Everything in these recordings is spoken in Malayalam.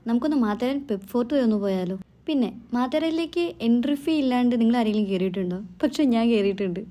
നമുക്കൊന്ന് മാത്തേരൻ പെപ്പ് ഫോർട്ട് വരെ ഒന്ന് പോയാലോ? പിന്നെ മാത്തേരയിലേക്ക് എൻട്രി ഫീ ഇല്ലാണ്ട് നിങ്ങൾ ആരെങ്കിലും കയറിയിട്ടുണ്ടോ? പക്ഷെ ഞാൻ കയറിയിട്ടുണ്ട്.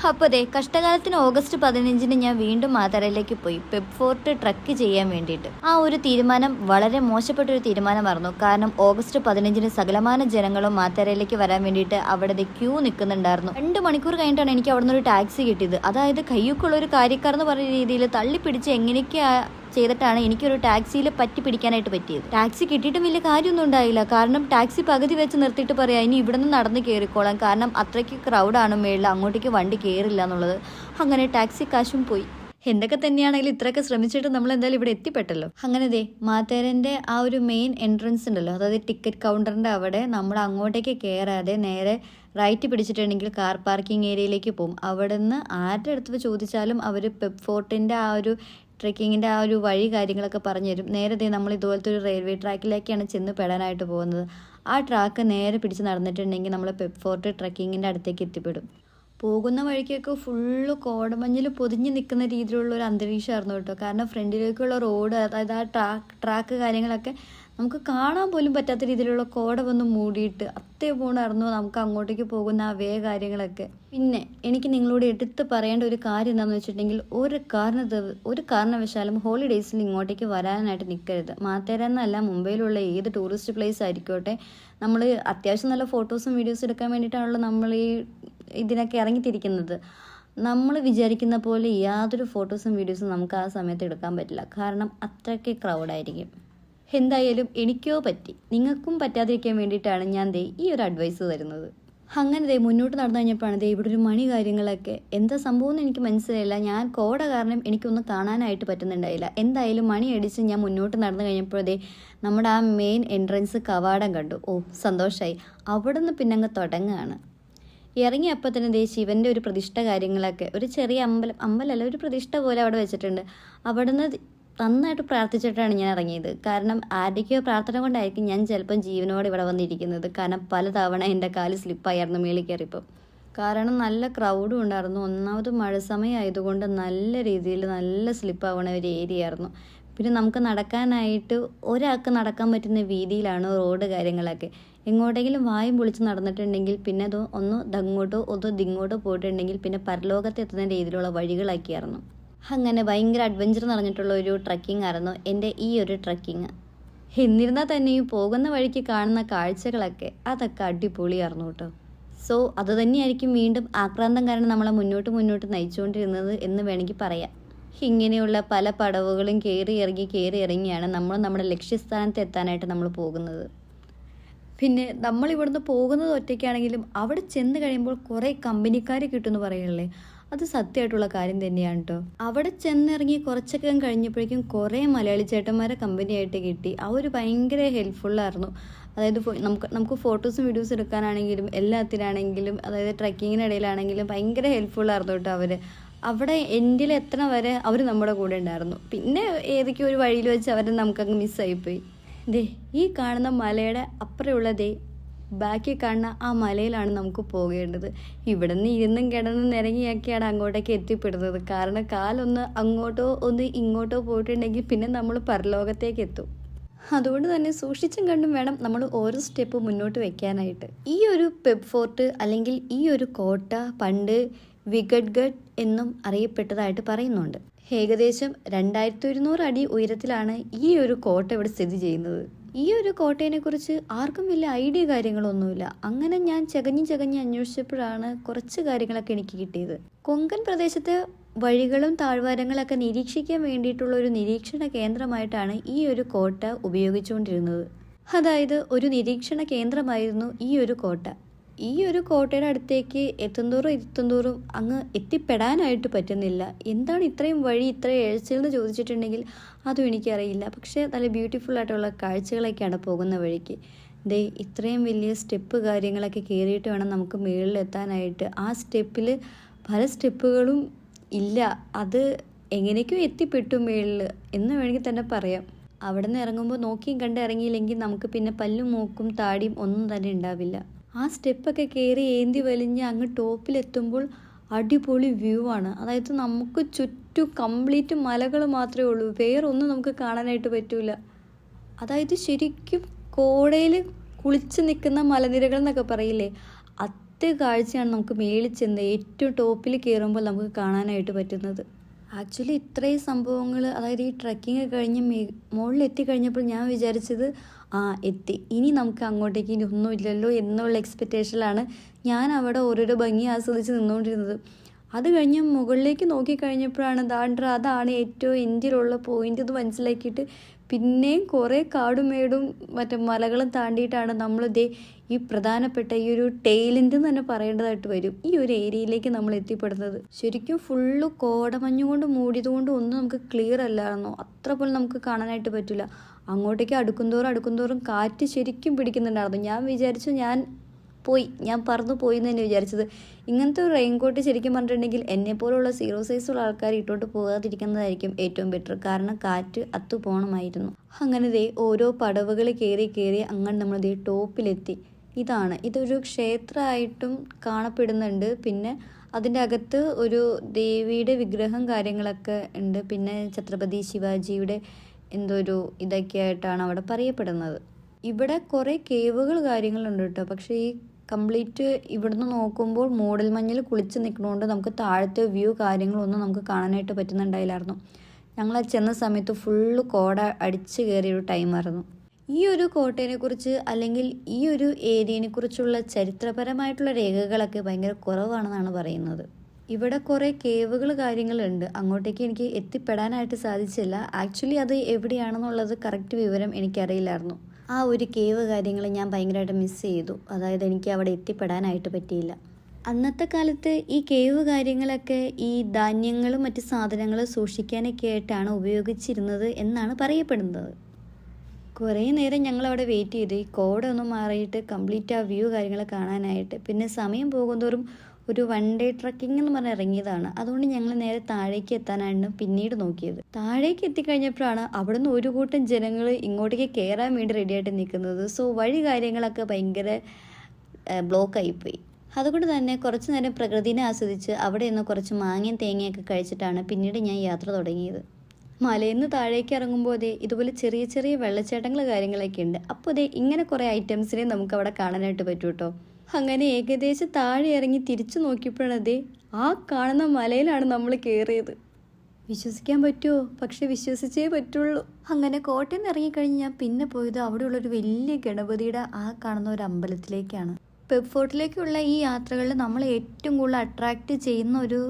അപ്പോൾ അതെ, കഷ്ടകാലത്തിന് ഓഗസ്റ്റ് 15-ന് ഞാൻ വീണ്ടും മാത്തറയിലേക്ക് പോയി പെപ്പ് ഫോർട്ട് ട്രക്ക് ചെയ്യാൻ വേണ്ടിയിട്ട്. ആ ഒരു തീരുമാനം വളരെ മോശപ്പെട്ട ഒരു തീരുമാനമായിരുന്നു. കാരണം ഓഗസ്റ്റ് 15-ന് സകലമാന ജനങ്ങളും മാത്തറയിലേക്ക് വരാൻ വേണ്ടിയിട്ട് അവിടെ ക്യൂ നിൽക്കുന്നുണ്ടായിരുന്നു. 2 മണിക്കൂർ കഴിഞ്ഞിട്ടാണ് എനിക്ക് അവിടെ നിന്ന് ഒരു ടാക്സി കിട്ടിയത്. അതായത് കയ്യൊക്കെയുള്ള ഒരു കാര്യക്കാരെന്ന് പറയുന്ന രീതിയിൽ തള്ളിപ്പിടിച്ച് എങ്ങനെയൊക്കെയാ ചെയ്തിട്ടാണ് എനിക്കൊരു ടാക്സിയിൽ പറ്റി പിടിക്കാനായിട്ട് പറ്റിയത്. ടാക്സി കിട്ടിയിട്ടും വലിയ കാര്യമൊന്നും ഉണ്ടായില്ല. കാരണം ടാക്സി പകുതി വെച്ച് നിർത്തിയിട്ട് പറയാം ഇനി ഇവിടെ നിന്ന് നടന്ന് കയറിക്കോളാം, കാരണം അത്രയ്ക്ക് ക്രൗഡാണ് മേളിൽ, അങ്ങോട്ടേക്ക് വണ്ടി കയറില്ല എന്നുള്ളത്. അങ്ങനെ ടാക്സി കാശും പോയി. എന്തൊക്കെ തന്നെയാണെങ്കിലും ഇത്രയൊക്കെ ശ്രമിച്ചിട്ട് നമ്മൾ എന്തായാലും ഇവിടെ എത്തിപ്പെട്ടല്ലോ. അങ്ങനെ ദേ മാത്തേരൻ്റെ ആ ഒരു മെയിൻ എൻട്രൻസ് ഉണ്ടല്ലോ, അതായത് ടിക്കറ്റ് കൗണ്ടറിൻ്റെ അവിടെ നമ്മൾ അങ്ങോട്ടേക്ക് കയറാതെ നേരെ റൈറ്റ് പിടിച്ചിട്ടുണ്ടെങ്കിൽ കാർ പാർക്കിംഗ് ഏരിയയിലേക്ക് പോകും. അവിടെ നിന്ന് ആരുടെ അടുത്ത് ചോദിച്ചാലും അവർ പെപ്പ് ഫോർട്ടിൻ്റെ ആ ഒരു ട്രെക്കിങ്ങിൻ്റെ ആ ഒരു വഴി കാര്യങ്ങളൊക്കെ പറഞ്ഞു തരും. നേരെ നമ്മൾ ഇതുപോലത്തെ ഒരു റെയിൽവേ ട്രാക്കിലേക്കാണ് ചെന്ന് പെടാനായിട്ട് പോകുന്നത്. ആ ട്രാക്ക് നേരെ പിടിച്ച് നടന്നിട്ടുണ്ടെങ്കിൽ നമ്മൾ പെപ്പ് ഫോർട്ട് ട്രെക്കിങ്ങിൻ്റെ അടുത്തേക്ക് എത്തിപ്പെടും. പോകുന്ന വഴിക്കൊക്കെ ഫുള്ള് കോടമഞ്ഞിൽ പൊതിഞ്ഞ് നിൽക്കുന്ന രീതിയിലുള്ള ഒരു അന്തരീക്ഷമായിരുന്നു കേട്ടോ. കാരണം ഫ്രണ്ടിലേക്കുള്ള റോഡ്, അതായത് ആ ട്രാക്ക് കാര്യങ്ങളൊക്കെ നമുക്ക് കാണാൻ പോലും പറ്റാത്ത രീതിയിലുള്ള കോട വന്ന് മൂടിയിട്ട് അത്തേ പോണായിരുന്നു നമുക്ക് അങ്ങോട്ടേക്ക് പോകുന്ന ആ കാര്യങ്ങളൊക്കെ. പിന്നെ എനിക്ക് നിങ്ങളോട് എടുത്ത് പറയേണ്ട ഒരു കാര്യം എന്താണെന്ന് വെച്ചിട്ടുണ്ടെങ്കിൽ ഒരു കാരണവശാലും ഹോളിഡേയ്സിൽ ഇങ്ങോട്ടേക്ക് വരാനായിട്ട് നിൽക്കരുത്. മാത്തേര എന്നല്ല, മുംബൈയിലുള്ള ഏത് ടൂറിസ്റ്റ് പ്ലേസ് ആയിരിക്കോട്ടെ, നമ്മൾ അത്യാവശ്യം നല്ല ഫോട്ടോസും വീഡിയോസും എടുക്കാൻ വേണ്ടിയിട്ടാണല്ലോ നമ്മൾ ഇതിനൊക്കെ ഇറങ്ങിത്തിരിക്കുന്നത്. നമ്മൾ വിചാരിക്കുന്ന പോലെ യാതൊരു ഫോട്ടോസും വീഡിയോസും നമുക്ക് ആ സമയത്ത് എടുക്കാൻ പറ്റില്ല. കാരണം അത്രയ്ക്ക് ക്രൗഡായിരിക്കും. എന്തായാലും എനിക്കോ പറ്റി, നിങ്ങൾക്കും പറ്റാതിരിക്കാൻ വേണ്ടിയിട്ടാണ് ഞാൻ ഈ ഒരു അഡ്വൈസ് തരുന്നത്. അങ്ങനെ മുന്നോട്ട് നടന്നു കഴിഞ്ഞപ്പോഴാണ് ഇവിടെ ഒരു മണി കാര്യങ്ങളൊക്കെ എന്താ സംഭവം എന്ന് എനിക്ക് മനസ്സിലായില്ല. ഞാൻ കോട കാരണം എനിക്കൊന്നും കാണാനായിട്ട് പറ്റുന്നുണ്ടായില്ല. എന്തായാലും മണി അടിച്ച് ഞാൻ മുന്നോട്ട് നടന്നു കഴിഞ്ഞപ്പോഴേ നമ്മുടെ ആ മെയിൻ എൻട്രൻസ് കവാടം കണ്ടു. ഓ സന്തോഷമായി. അവിടെ നിന്ന് പിന്നെ അങ്ങ് തുടങ്ങുകയാണ്. ഇറങ്ങിയപ്പോൾ തന്നെ ശിവൻ്റെ ഒരു പ്രതിഷ്ഠ കാര്യങ്ങളൊക്കെ, ഒരു ചെറിയ അമ്പലമല്ല, ഒരു പ്രതിഷ്ഠ പോലെ അവിടെ വെച്ചിട്ടുണ്ട്. അവിടെ നിന്ന് നന്നായിട്ട് പ്രാർത്ഥിച്ചിട്ടാണ് ഞാൻ ഇറങ്ങിയത്. കാരണം ആരുടെയോ പ്രാർത്ഥന കൊണ്ടായിരിക്കും ഞാൻ ചിലപ്പം ജീവനോടെ ഇവിടെ വന്നിരിക്കുന്നത്. കാരണം പലതവണ എൻ്റെ കാല് സ്ലിപ്പായിരുന്നു മേളിൽ കയറിയപ്പോൾ. കാരണം നല്ല ക്രൗഡും ഉണ്ടായിരുന്നു. ഒന്നാമത് മഴ സമയം ആയതുകൊണ്ട് നല്ല രീതിയിൽ നല്ല സ്ലിപ്പാവണ ഒരു ഏരിയ ആയിരുന്നു. പിന്നെ നമുക്ക് നടക്കാനായിട്ട് ഒരാൾക്ക് നടക്കാൻ പറ്റുന്ന വീതിയിലാണ് റോഡ് കാര്യങ്ങളൊക്കെ. എങ്ങോട്ടെങ്കിലും വായും പൊളിച്ച് നടന്നിട്ടുണ്ടെങ്കിൽ പിന്നെ അത് ഒന്ന് ദങ്ങോട്ടോ ദിങ്ങോട്ടോ പോയിട്ടുണ്ടെങ്കിൽ പിന്നെ പരലോകത്ത് എത്തുന്ന രീതിയിലുള്ള വഴികളൊക്കെയായിരുന്നു. അങ്ങനെ ഭയങ്കര അഡ്വഞ്ചർ നിറഞ്ഞിട്ടുള്ള ഒരു ട്രക്കിംഗ് ആയിരുന്നു എൻ്റെ ഈ ഒരു ട്രക്കിങ്. എന്നിരുന്നാൽ തന്നെയും പോകുന്ന വഴിക്ക് കാണുന്ന കാഴ്ചകളൊക്കെ അതൊക്കെ അടിപൊളിയായിരുന്നു കേട്ടോ. സോ അത് തന്നെയായിരിക്കും വീണ്ടും ആക്രാന്തം കാരണം നമ്മളെ മുന്നോട്ട് നയിച്ചുകൊണ്ടിരുന്നത് എന്ന് വേണമെങ്കിൽ പറയാം. ഇങ്ങനെയുള്ള പല പടവുകളും കയറി ഇറങ്ങിയാണ് നമ്മൾ നമ്മുടെ ലക്ഷ്യസ്ഥാനത്ത് എത്താനായിട്ട് നമ്മൾ പോകുന്നത്. പിന്നെ നമ്മൾ ഇവിടുന്ന് പോകുന്നത് ഒറ്റയ്ക്കാണെങ്കിലും അവിടെ ചെന്ന് കഴിയുമ്പോൾ കുറേ കമ്പനിക്കാർ കിട്ടുമെന്ന് പറയല്ലേ, അത് സത്യമായിട്ടുള്ള കാര്യം തന്നെയാണ് കേട്ടോ. അവിടെ ചെന്നിറങ്ങി കുറച്ചൊക്കെ കഴിഞ്ഞപ്പോഴേക്കും കുറേ മലയാളി ചേട്ടന്മാരെ കമ്പനിയായിട്ട് കിട്ടി. അവർ ഭയങ്കര ഹെൽപ്ഫുള്ളായിരുന്നു. അതായത് നമുക്ക് ഫോട്ടോസും വീഡിയോസും എടുക്കാനാണെങ്കിലും എല്ലാത്തിനാണെങ്കിലും, അതായത് ട്രക്കിങ്ങിനിടയിലാണെങ്കിലും ഭയങ്കര ഹെൽപ്ഫുള്ളായിരുന്നു കേട്ടോ അവർ. അവിടെ എൻഡിൽ എത്തണ വരെ അവർ നമ്മുടെ കൂടെ ഉണ്ടായിരുന്നു. പിന്നെ ഏതൊക്കെയോ ഒരു വഴിയിൽ വെച്ച് അവർ നമുക്കങ്ങ് മിസ്സായിപ്പോയി. ഈ കാണുന്ന മലയുടെ അപ്പുറമുള്ള ബാക്കി കാണുന്ന ആ മലയിലാണ് നമുക്ക് പോകേണ്ടത്. ഇവിടെ നിന്ന് ഇരുന്നും കിടന്നും നിരങ്ങിയൊക്കെയാണ് അങ്ങോട്ടേക്ക് എത്തിപ്പെടുന്നത്. കാരണം കാലൊന്ന് അങ്ങോട്ടോ ഒന്ന് ഇങ്ങോട്ടോ പോയിട്ടുണ്ടെങ്കിൽ പിന്നെ നമ്മൾ പരലോകത്തേക്ക് എത്തും. അതുകൊണ്ട് തന്നെ സൂക്ഷിച്ചും കണ്ടും വേണം നമ്മൾ ഓരോ സ്റ്റെപ്പ് മുന്നോട്ട് വെക്കാനായിട്ട്. ഈ ഒരു പെപ്പ് ഫോർട്ട് അല്ലെങ്കിൽ ഈ ഒരു കോട്ട പണ്ട് വിഗഡ്ഗഡ് എന്നും അറിയപ്പെട്ടതായിട്ട് പറയുന്നുണ്ട്. ഏകദേശം 2100 അടി ഉയരത്തിലാണ് ഈ ഒരു കോട്ട ഇവിടെ സ്ഥിതി ചെയ്യുന്നത്. ഈ ഒരു കോട്ടയെ കുറിച്ച് ആർക്കും വലിയ ഐഡിയ കാര്യങ്ങളൊന്നുമില്ല. അങ്ങനെ ഞാൻ ചകഞ്ഞ് അന്വേഷിച്ചപ്പോഴാണ് കുറച്ച് കാര്യങ്ങളൊക്കെ എനിക്ക് കിട്ടിയത്. കൊങ്കൺ പ്രദേശത്ത് വഴികളും താഴ്വാരങ്ങളൊക്കെ നിരീക്ഷിക്കാൻ വേണ്ടിയിട്ടുള്ള ഒരു നിരീക്ഷണ കേന്ദ്രമായിട്ടാണ് ഈ ഒരു കോട്ട ഉപയോഗിച്ചുകൊണ്ടിരുന്നത്. അതായത് ഒരു നിരീക്ഷണ കേന്ദ്രമായിരുന്നു ഈ ഒരു കോട്ട. ഈ ഒരു കോട്ടയുടെ അടുത്തേക്ക് എത്തുന്തോറും അങ്ങ് എത്തിപ്പെടാനായിട്ട് പറ്റുന്നില്ല. എന്താണ് ഇത്രയും വഴി ഇത്രയും എഴുച്ചെന്ന് ചോദിച്ചിട്ടുണ്ടെങ്കിൽ അതും എനിക്കറിയില്ല. പക്ഷേ നല്ല ബ്യൂട്ടിഫുൾ ആയിട്ടുള്ള കാഴ്ചകളൊക്കെയാണ് പോകുന്ന വഴിക്ക്. ദേ ഇത്രയും വലിയ സ്റ്റെപ്പ് കാര്യങ്ങളൊക്കെ കയറിയിട്ട് വേണം നമുക്ക് മുകളിലെത്താനായിട്ട്. ആ സ്റ്റെപ്പിൽ പല സ്റ്റെപ്പുകളും ഇല്ല, അത് എങ്ങനെയൊക്കെയോ എത്തിപ്പെട്ടു മുകളിൽ എന്ന് വേണമെങ്കിൽ തന്നെ പറയാം. അവിടെ നിന്ന് ഇറങ്ങുമ്പോൾ നോക്കിയും കണ്ട് ഇറങ്ങിയില്ലെങ്കിൽ നമുക്ക് പിന്നെ പല്ലും മൂക്കും താടിയും ഒന്നും തന്നെ ഉണ്ടാവില്ല. ആ സ്റ്റെപ്പൊക്കെ കയറി ഏന്തി വലിഞ്ഞ് അങ്ങ് ടോപ്പിലെത്തുമ്പോൾ അടിപൊളി വ്യൂ ആണ്. അതായത് നമുക്ക് ചുറ്റും കംപ്ലീറ്റ് മലകൾ മാത്രമേ ഉള്ളൂ, വേറൊന്നും നമുക്ക് കാണാനായിട്ട് പറ്റൂല. അതായത് ശരിക്കും കോടയിൽ കുളിച്ച് നിൽക്കുന്ന മലനിരകൾ എന്നൊക്കെ പറയില്ലേ, അത് കാഴ്ചയാണ് നമുക്ക് മേളിൽ ചെന്ന് ഏറ്റവും ടോപ്പിൽ കയറുമ്പോൾ നമുക്ക് കാണാനായിട്ട് പറ്റുന്നത്. ആക്ച്വലി ഇത്രയും സംഭവങ്ങൾ, അതായത് ഈ ട്രക്കിങ് കഴിഞ്ഞ് മുകളിൽ എത്തിക്കഴിഞ്ഞപ്പോൾ ഞാൻ വിചാരിച്ചത് എത്തി, ഇനി നമുക്ക് അങ്ങോട്ടേക്ക് ഇനി ഒന്നുമില്ലല്ലോ എന്നുള്ള എക്സ്പെക്റ്റേഷനിലാണ് ഞാൻ അവിടെ ഓരോരോ ഭംഗി ആസ്വദിച്ച് നിന്നുകൊണ്ടിരുന്നത്. അത് കഴിഞ്ഞ് മുകളിലേക്ക് നോക്കിക്കഴിഞ്ഞപ്പോഴാണ് അതാണ് ഏറ്റവും ഇന്ത്യയിലുള്ള പോയിന്റ് എന്ന് മനസ്സിലാക്കിയിട്ട് പിന്നെയും കുറേ കാടുമേടും മറ്റേ മലകളും താണ്ടിയിട്ടാണ് നമ്മൾ ഈ പ്രധാനപ്പെട്ട ഈ ഒരു ടെയിലെൻഡ് എന്ന് തന്നെ പറയേണ്ടതായിട്ട് വരും, ഈ ഒരു ഏരിയയിലേക്ക് നമ്മൾ എത്തിപ്പെടുന്നത്. ശരിക്കും ഫുള്ള് കോടമഞ്ഞുകൊണ്ട് മൂടിയതുകൊണ്ട് ഒന്നും നമുക്ക് ക്ലിയർ അല്ലായിരുന്നോ, അത്ര പോലും നമുക്ക് കാണാനായിട്ട് പറ്റില്ല. അങ്ങോട്ടേക്ക് അടുക്കുന്തോറും കാറ്റ് ശരിക്കും പിടിക്കുന്നുണ്ടായിരുന്നു. ഞാൻ വിചാരിച്ചു ഞാൻ പറന്നു പോയി എന്ന് തന്നെ വിചാരിച്ചത്. ഇങ്ങനത്തെ ഒരു റെയിൻകോട്ട് ശരിക്കും പറഞ്ഞിട്ടുണ്ടെങ്കിൽ എന്നെപ്പോലുള്ള 0 സൈസുള്ള ആൾക്കാർ ഇട്ടോട്ട് പോകാതിരിക്കുന്നതായിരിക്കും ഏറ്റവും ബെറ്റർ, കാരണം കാറ്റ് അത്തു പോകണമായിരുന്നു. അങ്ങനെ ഓരോ പടവുകൾ കയറി അങ്ങനെ നമ്മൾ ടോപ്പിലെത്തി. ഇതൊരു ക്ഷേത്രമായിട്ടും കാണപ്പെടുന്നുണ്ട്. പിന്നെ അതിൻ്റെ അകത്ത് ഒരു ദേവിയുടെ വിഗ്രഹം കാര്യങ്ങളൊക്കെ ഉണ്ട്. പിന്നെ ഛത്രപതി ശിവാജിയുടെ എന്തോ ഒരു ഇതൊക്കെ ആയിട്ടാണ് അവിടെ പറയപ്പെടുന്നത്. ഇവിടെ കുറേ കേവുകൾ കാര്യങ്ങളുണ്ട് കേട്ടോ. പക്ഷേ ഈ കംപ്ലീറ്റ് ഇവിടുന്ന് നോക്കുമ്പോൾ മൂടൽമഞ്ഞിൽ കുളിച്ച് നിൽക്കുന്നതുകൊണ്ട് നമുക്ക് താഴത്തെ വ്യൂ കാര്യങ്ങളൊന്നും നമുക്ക് കാണാനായിട്ട് പറ്റുന്നുണ്ടായില്ലായിരുന്നു. ഞങ്ങൾ ചെന്ന സമയത്ത് ഫുള്ള് കോട അടിച്ച് കയറിയൊരു ടൈമായിരുന്നു. ഈ ഒരു കോട്ടയെക്കുറിച്ച് അല്ലെങ്കിൽ ഈ ഒരു ഏരിയനെ കുറിച്ചുള്ള ചരിത്രപരമായിട്ടുള്ള രേഖകളൊക്കെ ഭയങ്കര കുറവാണെന്നാണ് പറയുന്നത്. ഇവിടെ കുറേ കേവുകൾ കാര്യങ്ങളുണ്ട്, അങ്ങോട്ടേക്ക് എനിക്ക് എത്തിപ്പെടാനായിട്ട് സാധിച്ചില്ല. ആക്ച്വലി അത് എവിടെയാണെന്നുള്ളത് കറക്റ്റ് വിവരം എനിക്കറിയില്ലായിരുന്നു. ആ ഒരു കേവ് കാര്യങ്ങൾ ഞാൻ ഭയങ്കരമായിട്ട് മിസ് ചെയ്തു. അതായത് എനിക്ക് അവിടെ എത്തിപ്പെടാനായിട്ട് പറ്റിയില്ല. അന്നത്തെ കാലത്ത് ഈ കേവ് കാര്യങ്ങളൊക്കെ ഈ ധാന്യങ്ങളും മറ്റ് സാധനങ്ങളും സൂക്ഷിക്കാനൊക്കെ ആയിട്ടാണ് ഉപയോഗിച്ചിരുന്നത് എന്നാണ് പറയപ്പെടുന്നത്. കുറേ നേരം ഞങ്ങളവിടെ വെയിറ്റ് ചെയ്ത് ഈ കോട ഒന്ന് മാറിയിട്ട് കംപ്ലീറ്റ് ആ വ്യൂ കാര്യങ്ങൾ കാണാനായിട്ട്. പിന്നെ സമയം പോകുന്തോറും ഒരു 1 ഡേ ട്രക്കിംഗ് എന്ന് പറഞ്ഞ് ഇറങ്ങിയതാണ്. അതുകൊണ്ട് ഞങ്ങൾ നേരെ താഴേക്ക് എത്താനാണ് പിന്നീട് നോക്കിയത്. താഴേക്ക് എത്തിക്കഴിഞ്ഞപ്പോഴാണ് അവിടെ നിന്ന് ഒരു കൂട്ടം ജനങ്ങൾ ഇങ്ങോട്ടേക്ക് കയറാൻ വേണ്ടി റെഡിയായിട്ട് നിൽക്കുന്നത്. സോ വഴി കാര്യങ്ങളൊക്കെ ഭയങ്കര ബ്ലോക്കായിപ്പോയി. അതുകൊണ്ട് തന്നെ കുറച്ച് നേരം പ്രകൃതിനെ ആസ്വദിച്ച് അവിടെ നിന്ന് കുറച്ച് മാങ്ങയും തേങ്ങയൊക്കെ കഴിച്ചിട്ടാണ് പിന്നീട് ഞാൻ യാത്ര തുടങ്ങിയത്. മലയിൽ നിന്ന് താഴേക്ക് ഇറങ്ങുമ്പോൾ ഇതുപോലെ ചെറിയ ചെറിയ വെള്ളച്ചാട്ടങ്ങൾ കാര്യങ്ങളൊക്കെ ഉണ്ട്. അപ്പോൾ ഇങ്ങനെ കുറേ ഐറ്റംസിനെ നമുക്ക് അവിടെ കാണാനായിട്ട് പറ്റും കേട്ടോ. അങ്ങനെ ഏകദേശം താഴെ ഇറങ്ങി തിരിച്ചു നോക്കിയപ്പോഴാണ് ആ കാണുന്ന മലയിലാണ് നമ്മൾ കയറിയത്. വിശ്വസിക്കാൻ പറ്റുമോ? പക്ഷെ വിശ്വസിച്ചേ പറ്റുള്ളൂ. അങ്ങനെ കോട്ടയിൽ നിന്ന് ഇറങ്ങിക്കഴിഞ്ഞ് ഞാൻ പിന്നെ പോയത് അവിടെയുള്ളൊരു വലിയ ഗണപതിയുടെ ആ കാണുന്ന ഒരു അമ്പലത്തിലേക്കാണ്. പെബ് ഫോർട്ടിലേക്കുള്ള ഈ യാത്രകളിൽ നമ്മൾ ഏറ്റവും കൂടുതൽ അട്രാക്റ്റ് ചെയ്യുന്ന ഒരു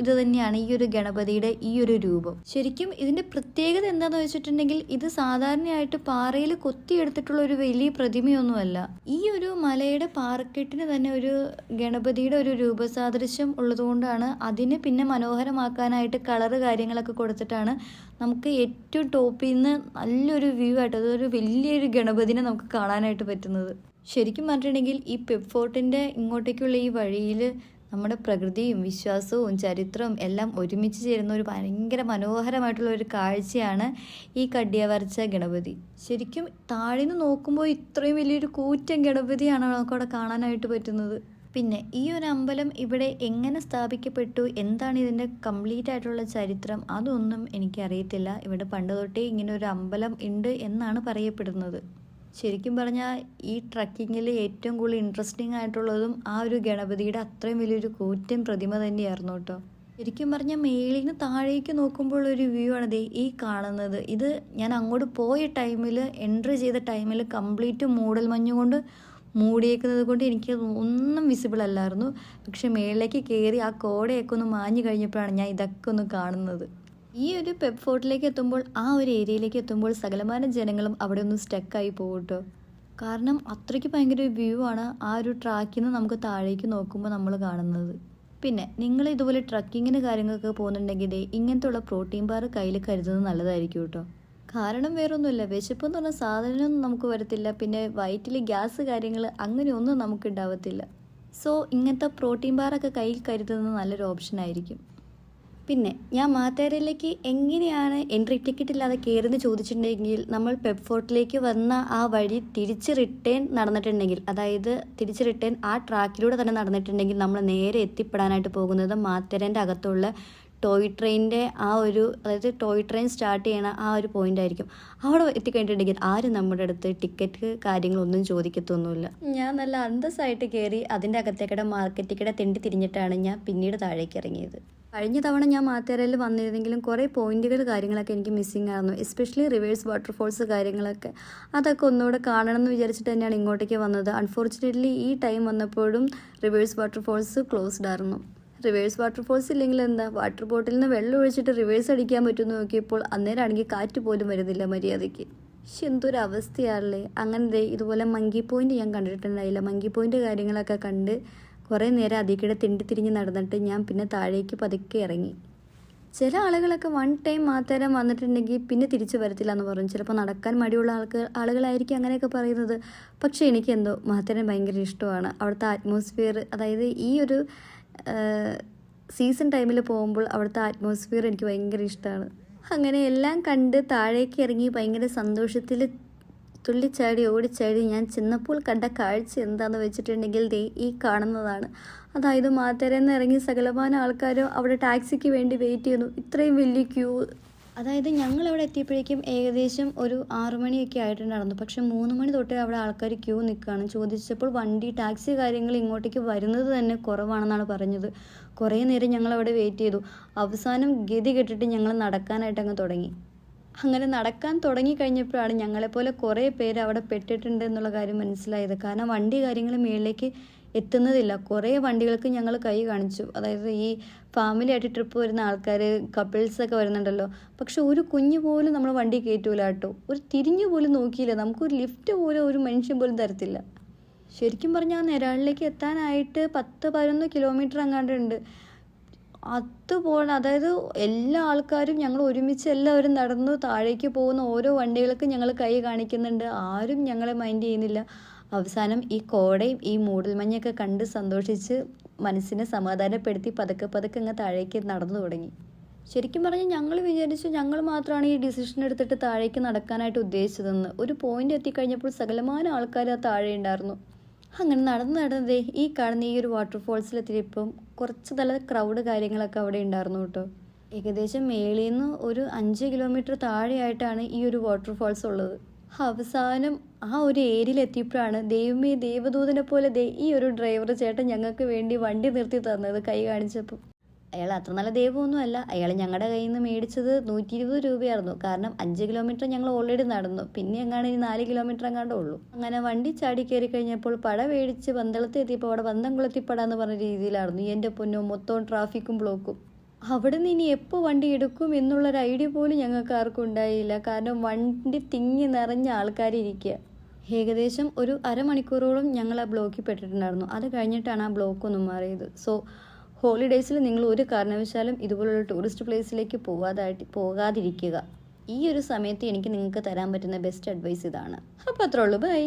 ഇത് തന്നെയാണ് ഈ ഒരു ഗണപതിയുടെ ഈ ഒരു രൂപം. ശരിക്കും ഇതിൻ്റെ പ്രത്യേകത എന്താണെന്ന് വെച്ചിട്ടുണ്ടെങ്കിൽ ഇത് സാധാരണയായിട്ട് പാറയിൽ കൊത്തിയെടുത്തിട്ടുള്ള ഒരു വലിയ പ്രതിമയൊന്നുമല്ല. ഈ ഒരു മലയുടെ പാറക്കെട്ടിന് തന്നെ ഒരു ഗണപതിയുടെ ഒരു രൂപസാദൃശ്യം ഉള്ളതുകൊണ്ടാണ് അതിനെ പിന്നെ മനോഹരമാക്കാനായിട്ട് കളറ് കാര്യങ്ങളൊക്കെ കൊടുത്തിട്ടാണ് നമുക്ക് ഏറ്റവും ടോപ്പിൽ നിന്ന് നല്ലൊരു വ്യൂ ആയിട്ട് അതൊരു വലിയൊരു ഗണപതിനെ നമുക്ക് കാണാനായിട്ട് പറ്റുന്നത്. ശരിക്കും പറഞ്ഞിട്ടുണ്ടെങ്കിൽ ഈ പെബ് ഫോർട്ടിൻ്റെ ഇങ്ങോട്ടേക്കുള്ള ഈ വഴിയിൽ നമ്മുടെ പ്രകൃതിയും വിശ്വാസവും ചരിത്രവും എല്ലാം ഒരുമിച്ച് ചേരുന്ന ഒരു ഭയങ്കര മനോഹരമായിട്ടുള്ള ഒരു കാഴ്ചയാണ് ഈ കടിയവരച്ച ഗണപതി. ശരിക്കും താഴെ നിന്ന് നോക്കുമ്പോൾ ഇത്രയും വലിയൊരു കൂറ്റൻ ഗണപതിയാണ് നമുക്കവിടെ കാണാനായിട്ട് പറ്റുന്നത്. പിന്നെ ഈ ഒരു അമ്പലം ഇവിടെ എങ്ങനെ സ്ഥാപിക്കപ്പെട്ടു, എന്താണ് ഇതിൻ്റെ കംപ്ലീറ്റ് ആയിട്ടുള്ള ചരിത്രം, അതൊന്നും എനിക്കറിയത്തില്ല. ഇവിടെ പണ്ട് തൊട്ടേ ഇങ്ങനെ ഒരു അമ്പലം ഉണ്ട് എന്നാണ് പറയപ്പെടുന്നത്. ശരിക്കും പറഞ്ഞാൽ ഈ ട്രക്കിങ്ങിൽ ഏറ്റവും കൂടുതൽ ഇൻട്രസ്റ്റിംഗ് ആയിട്ടുള്ളതും ആ ഒരു ഗണപതിയുടെ അത്രയും വലിയൊരു കൂറ്റൻ പ്രതിമ തന്നെയായിരുന്നു കേട്ടോ. ശരിക്കും പറഞ്ഞാൽ മേളിൽ നിന്ന് താഴേക്ക് നോക്കുമ്പോൾ ഒരു വ്യൂ ആണ് ഈ കാണുന്നത്. ഇത് ഞാൻ അങ്ങോട്ട് പോയ ടൈമിൽ എൻട്രി ചെയ്ത ടൈമിൽ കംപ്ലീറ്റ് മൂടൽമഞ്ഞ് കൊണ്ട് മൂടിയേക്കുന്നത് കൊണ്ട് എനിക്ക് ഒന്നും വിസിബിൾ അല്ലായിരുന്നു. പക്ഷെ മേളിലേക്ക് കയറി ആ കോടയൊക്കെ ഒന്ന് മാഞ്ഞു കഴിഞ്ഞപ്പോഴാണ് ഞാൻ ഇതൊക്കെ ഒന്ന് കാണുന്നത്. ഈ ഒരു പെബ് ഫോർട്ടിലേക്ക് എത്തുമ്പോൾ ആ ഒരു ഏരിയയിലേക്ക് എത്തുമ്പോൾ സകലമാന ജനങ്ങളും അവിടെ ഒന്ന് സ്റ്റക്കായി പോകും കേട്ടോ. കാരണം അത്രയ്ക്ക് ഭയങ്കര വ്യൂ ആണ് ആ ഒരു ട്രാക്കിൽ നിന്ന് നമുക്ക് താഴേക്ക് നോക്കുമ്പോൾ നമ്മൾ കാണുന്നത്. പിന്നെ നിങ്ങൾ ഇതുപോലെ ട്രക്കിങ്ങിന് കാര്യങ്ങളൊക്കെ പോകുന്നുണ്ടെങ്കിൽ ഇങ്ങനത്തെ ഉള്ള പ്രോട്ടീൻ ബാർ കയ്യിൽ കരുതുന്നത് നല്ലതായിരിക്കും കേട്ടോ. കാരണം വേറൊന്നുമില്ല, വിശപ്പെന്ന് പറഞ്ഞ സാധനമൊന്നും നമുക്ക് വരത്തില്ല, പിന്നെ വയറ്റിൽ ഗ്യാസ് കാര്യങ്ങൾ അങ്ങനെയൊന്നും നമുക്ക് ഉണ്ടാവത്തില്ല. സോ ഇങ്ങനത്തെ പ്രോട്ടീൻ ബാറൊക്കെ കയ്യിൽ കരുതുന്നത് നല്ലൊരു ഓപ്ഷനായിരിക്കും. പിന്നെ ഞാൻ മാത്തേരയിലേക്ക് എങ്ങനെയാണ് എൻട്രി ടിക്കറ്റ് ഇല്ലാതെ കയറുന്നത് ചോദിച്ചിട്ടുണ്ടെങ്കിൽ, നമ്മൾ പെപ്പ് ഫോർട്ടിലേക്ക് വന്ന ആ വഴി തിരിച്ച് റിട്ടേൺ നടന്നിട്ടുണ്ടെങ്കിൽ, അതായത് തിരിച്ച് റിട്ടേൺ ആ ട്രാക്കിലൂടെ തന്നെ നടന്നിട്ടുണ്ടെങ്കിൽ നമ്മൾ നേരെ എത്തിപ്പെടാനായിട്ട് പോകുന്നത് മാത്തേരൻ്റെ അകത്തുള്ള ടോയ് ട്രെയിനിൻ്റെ അതായത് ടോയ് ട്രെയിൻ സ്റ്റാർട്ട് ചെയ്യണ ആ ഒരു പോയിന്റ് ആയിരിക്കും. അവിടെ എത്തിക്കഴിഞ്ഞിട്ടുണ്ടെങ്കിൽ ആരും നമ്മുടെ അടുത്ത് ടിക്കറ്റ് കാര്യങ്ങളൊന്നും ചോദിക്കത്തൊന്നുമില്ല. ഞാൻ നല്ല അന്തസ്സായിട്ട് കയറി അതിൻ്റെ അകത്തേക്കടെ മാർക്കറ്റിക്കടെ തെണ്ടി തിരിഞ്ഞിട്ടാണ് ഞാൻ പിന്നീട് താഴേക്ക് ഇറങ്ങിയത്. കഴിഞ്ഞ തവണ ഞാൻ മാത്തേരയിൽ വന്നിരുന്നെങ്കിലും കുറേ പോയിന്റുകൾ കാര്യങ്ങളൊക്കെ എനിക്ക് മിസ്സിങ് ആയിരുന്നു. എസ്പെഷ്യലി റിവേഴ്സ് വാട്ടർഫോൾസ് കാര്യങ്ങളൊക്കെ, അതൊക്കെ ഒന്നുകൂടെ കാണണം എന്ന് വിചാരിച്ചിട്ട് തന്നെയാണ് ഇങ്ങോട്ടേക്ക് വന്നത്. അൺഫോർച്ചുനേറ്റ്ലി ഈ ടൈം വന്നപ്പോഴും റിവേഴ്സ് വാട്ടർഫോൾസ് ക്ലോസ്ഡ് ആയിരുന്നു. റിവേഴ്സ് വാട്ടർഫോൾസ് ഇല്ലെങ്കിൽ എന്താ, വാട്ടർ ബോട്ടിൽ നിന്ന് വെള്ളം ഒഴിച്ചിട്ട് റിവേഴ്സ് അടിക്കാൻ പറ്റുമെന്ന് നോക്കിയപ്പോൾ അന്നേരമാണെങ്കിൽ കാറ്റ് പോലും വരുന്നില്ല മര്യാദയ്ക്ക്. പക്ഷെ എന്തൊരു അവസ്ഥയാണല്ലേ. അങ്ങനെ ഇതുപോലെ മങ്കി പോയിന്റ് ഞാൻ കണ്ടിട്ടുണ്ടായില്ല. മങ്കി പോയിന്റ് കാര്യങ്ങളൊക്കെ കണ്ട് കുറേ നേരം അതിക്കിടെ തിരിഞ്ഞ് നടന്നിട്ട് ഞാൻ പിന്നെ താഴേക്ക് പതുക്കെ ഇറങ്ങി. ചില ആളുകളൊക്കെ വൺ ടൈം മാത്തേരം വന്നിട്ടുണ്ടെങ്കിൽ പിന്നെ തിരിച്ചു വരത്തില്ല എന്ന് പറയും. ചിലപ്പോൾ നടക്കാൻ മടിയുള്ള ആളുകളായിരിക്കും അങ്ങനെയൊക്കെ പറയുന്നത്. പക്ഷേ എനിക്കെന്തോ മാത്തേരം ഭയങ്കര ഇഷ്ടമാണ്. അവിടുത്തെ അറ്റ്മോസ്ഫിയർ, അതായത് ഈ ഒരു സീസൺ ടൈമിൽ പോകുമ്പോൾ അവിടുത്തെ അറ്റ്മോസ്ഫിയർ എനിക്ക് ഭയങ്കര ഇഷ്ടമാണ്. അങ്ങനെ എല്ലാം കണ്ട് താഴേക്ക് ഇറങ്ങി ഭയങ്കര സന്തോഷത്തിൽ തുള്ളിച്ചാടി ഓടിച്ചാടി ഞാൻ ചെന്നപ്പോൾ കണ്ട കാഴ്ച എന്താണെന്ന് വെച്ചിട്ടുണ്ടെങ്കിൽ ഈ കാണുന്നതാണ്. അതായത് മാത്തേരയിൽ നിന്ന് ഇറങ്ങി സകലമാന ആൾക്കാരും അവിടെ ടാക്സിക്ക് വേണ്ടി വെയിറ്റ് ചെയ്യുന്നു. ഇത്രയും വലിയ ക്യൂ. അതായത് ഞങ്ങൾ അവിടെ എത്തിയപ്പോഴേക്കും ഏകദേശം ഒരു 6 മണിയൊക്കെ ആയിട്ടുണ്ടായിരുന്നു. പക്ഷെ 3 മണി തൊട്ടേ അവിടെ ആൾക്കാർ ക്യൂ നിൽക്കുകയാണ്. ചോദിച്ചപ്പോൾ ടാക്സി കാര്യങ്ങൾ ഇങ്ങോട്ടേക്ക് വരുന്നത് തന്നെ കുറവാണെന്നാണ് പറഞ്ഞത്. കുറേ നേരം ഞങ്ങൾ അവിടെ വെയിറ്റ് ചെയ്തു. അവസാനം ഗതി കെട്ടിട്ട് ഞങ്ങൾ നടക്കാനായിട്ട് അങ്ങ് തുടങ്ങി. അങ്ങനെ നടക്കാൻ തുടങ്ങിക്കഴിഞ്ഞപ്പോഴാണ് ഞങ്ങളെപ്പോലെ കുറേ പേര് അവിടെ പെട്ടിട്ടുണ്ട് എന്നുള്ള കാര്യം മനസ്സിലായത്. കാരണം വണ്ടി കാര്യങ്ങൾ മുകളിലേക്ക് എത്തുന്നതില്ല. കുറേ വണ്ടികൾക്ക് ഞങ്ങൾ കൈ കാണിച്ചു. അതായത് ഈ ഫാമിലി ആയിട്ട് ട്രിപ്പ് വരുന്ന ആൾക്കാർ, കപ്പിൾസൊക്കെ വരുന്നുണ്ടല്ലോ. പക്ഷെ ഒരു കുഞ്ഞു പോലും നമ്മൾ വണ്ടി കയറ്റൂല കേട്ടോ. ഒരു തിരിഞ്ഞു പോലും നോക്കിയില്ല. നമുക്കൊരു ലിഫ്റ്റ് പോലും ഒരു മനുഷ്യൻ പോലും തരത്തില്ല. ശരിക്കും പറഞ്ഞാൽ ആ നിരാളിലേക്ക് എത്താനായിട്ട് 10-11 കിലോമീറ്റർ അങ്ങാണ്ടുണ്ട്. അതുപോലെ അതായത് എല്ലാ ആൾക്കാരും ഞങ്ങൾ ഒരുമിച്ച് എല്ലാവരും നടന്നു താഴേക്ക് പോകുന്ന ഓരോ വണ്ടികൾക്കും ഞങ്ങൾ കൈ കാണിക്കുന്നുണ്ട്. ആരും ഞങ്ങളെ മൈൻഡ് ചെയ്യുന്നില്ല. അവസാനം ഈ കോടയും ഈ മൂടൽമഞ്ഞൊക്കെ കണ്ട് സന്തോഷിച്ച് മനസ്സിനെ സമാധാനപ്പെടുത്തി പതുക്കെ അങ്ങ് താഴേക്ക് നടന്നു തുടങ്ങി. ശരിക്കും പറഞ്ഞാൽ ഞങ്ങൾ വിചാരിച്ചു ഞങ്ങൾ മാത്രമാണ് ഈ ഡിസിഷൻ എടുത്തിട്ട് താഴേക്ക് നടക്കാനായിട്ട് ഉദ്ദേശിച്ചതെന്ന്. ഒരു പോയിന്റ് എത്തിക്കഴിഞ്ഞപ്പോൾ സകലമാന ആൾക്കാർ ആ താഴെ ഉണ്ടായിരുന്നു. അങ്ങനെ നടന്നതേ ഈ കാണുന്ന ഈ ഒരു വാട്ടർഫോൾസിലെത്തിയപ്പം കുറച്ച് നല്ല ക്രൗഡ് കാര്യങ്ങളൊക്കെ അവിടെ ഉണ്ടായിരുന്നു കേട്ടോ. ഏകദേശം മേളിൽ നിന്ന് ഒരു 5 കിലോമീറ്റർ താഴെയായിട്ടാണ് ഈ ഒരു വാട്ടർഫോൾസ് ഉള്ളത്. അവസാനം ആ ഒരു ഏരിയയിൽ എത്തിയപ്പോഴാണ് ദൈവമേ ദേവദൂതനെ പോലെ ഈ ഒരു ഡ്രൈവർ ചേട്ടൻ ഞങ്ങൾക്ക് വേണ്ടി വണ്ടി നിർത്തി തന്നത് കൈ കാണിച്ചപ്പോൾ. അയാൾ അത്ര നല്ല ദൈവമൊന്നുമല്ല. അയാൾ ഞങ്ങളുടെ കയ്യിൽ നിന്ന് മേടിച്ചത് 120 രൂപയായിരുന്നു. കാരണം 5 കിലോമീറ്റർ ഞങ്ങൾ ഓൾറെഡി നടന്നു. പിന്നെ എങ്ങാണ്ട് ഇനി 4 കിലോമീറ്റർ എങ്ങാണ്ടേ ഉള്ളൂ. അങ്ങനെ വണ്ടി ചാടി കയറി കഴിഞ്ഞപ്പോൾ പട മേടിച്ച് പന്തളത്ത് എത്തിയപ്പോൾ അവിടെ പന്തംകുളത്തിപ്പടാന്ന് പറഞ്ഞ രീതിയിലായിരുന്നു. എൻ്റെ പൊന്നോ, മൊത്തം ട്രാഫിക്കും ബ്ലോക്കും. അവിടെ നിന്ന് ഇനി എപ്പോൾ വണ്ടി എടുക്കും എന്നുള്ളൊരു ഐഡിയ പോലും ഞങ്ങൾക്ക് ആർക്കും ഉണ്ടായില്ല. കാരണം വണ്ടി തിങ്ങി നിറഞ്ഞ ആൾക്കാരിരിക്കുക. ഏകദേശം ഒരു അരമണിക്കൂറോളം ഞങ്ങൾ ആ ബ്ലോക്കിൽ പെട്ടിട്ടുണ്ടായിരുന്നു. അത് കഴിഞ്ഞിട്ടാണ് ആ ബ്ലോക്കൊന്നും മാറിയത്. സോ ഹോളിഡേയ്സിൽ നിങ്ങൾ ഒരു കാരണവശാലും ഇതുപോലുള്ള ടൂറിസ്റ്റ് പ്ലേസിലേക്ക് പോകാതിരിക്കുക. ഈ ഒരു സമയത്ത് എനിക്ക് നിങ്ങൾക്ക് തരാൻ പറ്റുന്ന ബെസ്റ്റ് അഡ്വൈസ് ഇതാണ്. അപ്പോൾ അത്രേ ഉള്ളൂ. ബൈ.